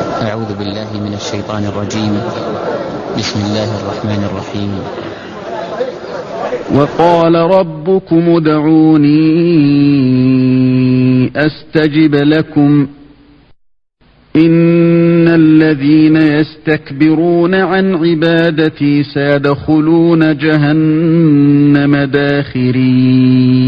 أعوذ بالله من الشيطان الرجيم. بسم الله الرحمن الرحيم. وقال ربكم ادعوني أستجب لكم إن الذين يستكبرون عن عبادتي سيدخلون جهنم داخرين.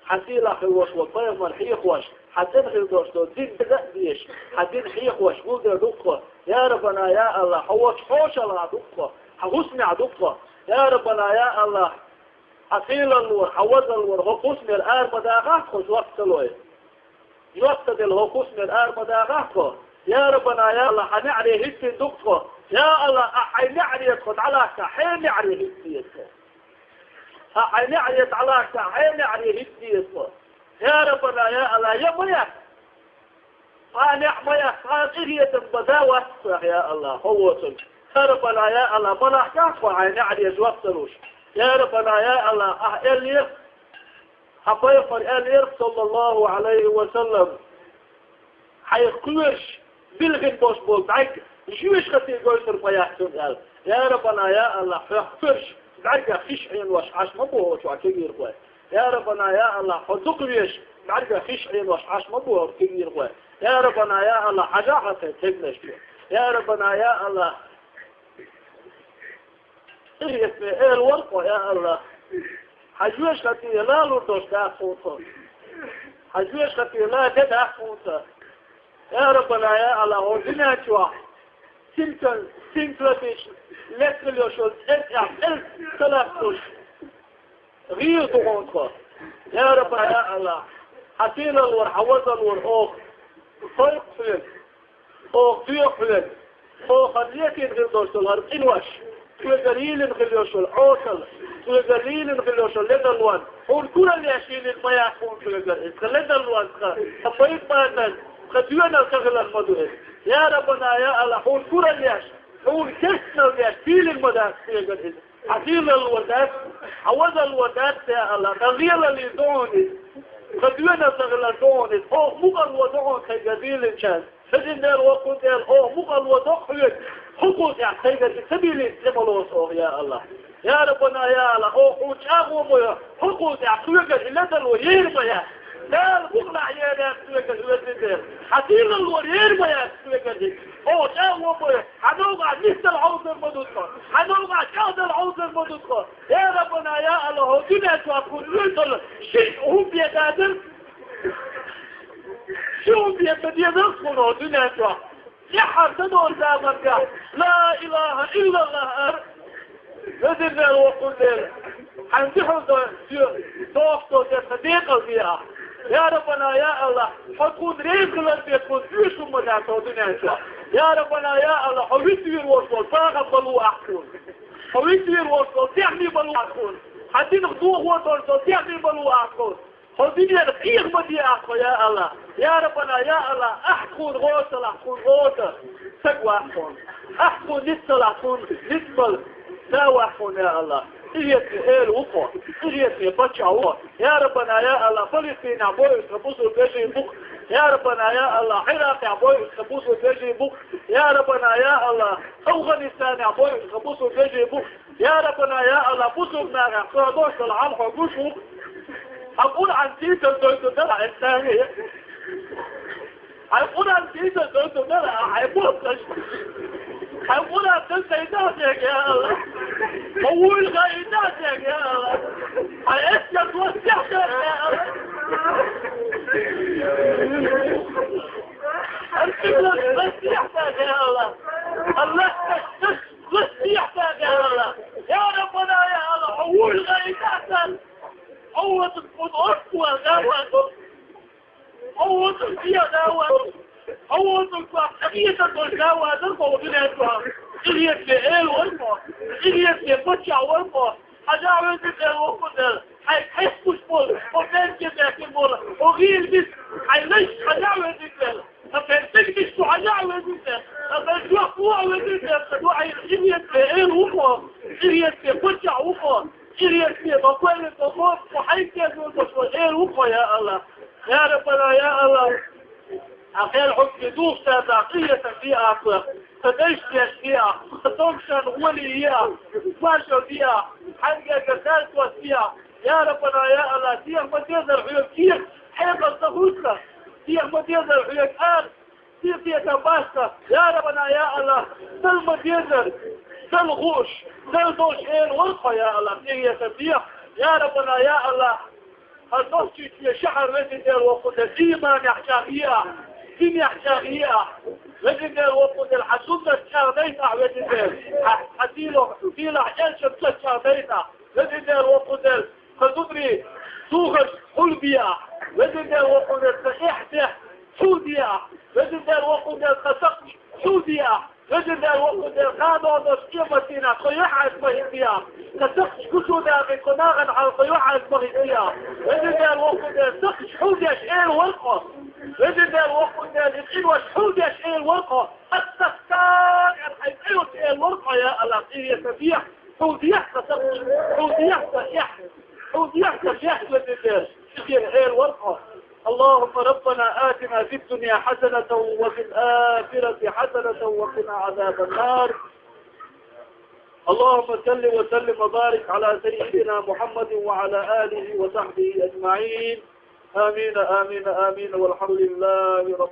حتى خلوش والطيب من حيخوش حتى خلوش دين بدأ حتى حيخوش قول دقة يا ربنا يا الله حوش الله دقة حسمع دقة يا ربنا يا الله حصيل الور حوز الور هو قسم الآر بداغات خش وقت لوي يوقت هو قسم الآر بداغات يا ربنا يا الله حنعري هيك دقة يا الله حنعري يدخل على حين نعري هيك حين نعري على حين نعري هيك يا ربنا يا الله يا ميا نعمة قادرية بداوة يا الله هو يا ربنا يا الله ملاحظات وعين نعري وقت لوش يا ربنا يا الله أهلير حبيب الأهلير صلى الله عليه وسلم حيقوش بالغن بوش بولدعك جوش خطي قوشر بيحسن قال يا ربنا يا الله حيقوش بعرق خشعين وشعاش مبوه وكبير قوي يا ربنا يا الله حدقليش بعرق خشعين وشعاش مبوه وكبير قوي يا ربنا يا الله حجاحة تبنش يا ربنا يا الله إيه الورقة يا الله حجوش خطي لا لردوش دا خونتا حجوش خطي لا جدا خونتا يا ربنا يا الله ودنا جوا سنتلتش لتليوشو تلتلتش غير دغونتا يا ربنا يا الله حسين الور حوز الور أوخ طيق فلن أوخ بيق فلن أوخ خليتين غير دوش الهرب إنوش تقليل نخليوشل عوصل تقليل نخليوشل لدلوان هون كل اللي يشيل ما يكون تقليل لدلوان خطيب مادن خديونا الكغل المدوه يا ربنا يا الله هون كل اللي يشيل هون كسنا اللي يشيل المدان تقليل عزيل الوداد عوض الوداد يا الله تغيير اللي دوني خديونا الكغل دوني هو مقل ودعون كجديل كان فجن دير وقود دير هو مقل ودعون حقوق يا سيدي سبيل زملوس يا الله يا ربنا يا الله او جاغو مو حقوق يا سوق الهدل وير ما لا بقلع يا سوق الهدل حتيل الورير ما سوق او جاغو مو حنوقع مثل العوض المدوقه حنوقع جاد العوض المدوقه يا ربنا يا الله دنيا تكون مثل شيء هو بيدادر شو بيدادر خلو دنيا يحر تدور دامك لا إله إلا الله نزلنا وقل لنا حنزحوا دوفتوا صديقة فيها يا ربنا يا الله حتكون ريق لن يكون فيكم مدعطوا دنيا يا ربنا يا الله حويتوير وصول فاغب بلو أحكون حويتوير وصول تحمي بلو أحكون حتى نخدوه وصول تحمي بلو أحكون خذيني الخير بدي أخو يا الله يا ربنا يا الله أحكون غوصل أحكون غوصل سقوى أحكون نسل أحكون نسبل ساوى أحكون يا الله إجيتني هيل وقوة إجيتني بطشعوة يا ربنا يا الله فلسطين عبوي سبوسوا بيجي بوك يا ربنا يا الله عراق عبوي سبوسوا بيجي بوك يا ربنا يا الله أفغانستان عبوي سبوسوا بيجي بوك يا ربنا يا الله بوسوا بناغا قادوش العام حقوشوا أقول عن تيتا دوتو دلع الثاني أقول عن تيتا دوتو دلع أقول عن تسيداتك يا الله أول غايداتك يا الله أسجد وسيحتك يا الله أسجد وسيحتك يا الله الله وسيحتك يا الله يا ربنا يا الله أول غايداتك أول تكون أقوى غاوة أول تكون غاوة أول تكون حقيقة الغاوة ذرقوا بناتها إليك لإيل ورقة إليك لفتشع ورقة حجاوة ذكر وقدر حيحسكش بول وفين كده بول وغير بس حيليش حجاوة ذكر فين تكتشتوا حجاوة ذكر فين توقوع ذكر وحي إليك لإيل ورقة إليك لفتشع ورقة إليك بقوة الضغط وحيث يزول بشوال إيه الوقوة يا الله يا ربنا يا الله أخير حكم دوسة ذاقية فيها فديش فيها فتومشن وليها فاشل فيها حنقة قتال فيها يا ربنا يا الله تيخ مديزر حيوك تيخ حيث الصغوصة تيخ مديزر حيوك تيخ تباسة يا ربنا يا الله دل مديزر دل غوش دل دوش اين ورقة يا الله تيخ يا ربنا يا الله النصي في شحر لدي الوقت ديما يحشاقيها دين يحشاقيها لدي الوقت الحسودة الشاردينة لدي حسيله فيلا حيال شمسة الشاردينة لدي الوقت خدودري توغش قلبيا لدي الوقت الصحيحة سوديا لدي الوقت القسق سوديا لدي الوقت الغادة قيمتنا قيوحة اسمهدية تسقش كسودا بقناغا على قيوحة اسمهدية لدي الوقت السقش حوديا شئين ورقة لدي الوقت الإنوة حوديا شئين ورقة السكتان الحيثية شئين ورقة يا الله يا سبيح حوديا تسقش حوديا تسيح حوديا تسيح لدي شئين ورقة اللهم ربنا آتنا في الدنيا حسنة وفي الآخرة حسنة وقنا عذاب النار اللهم صل وسلم وبارك على سيدنا محمد وعلى آله وصحبه أجمعين آمين آمين آمين والحمد لله رب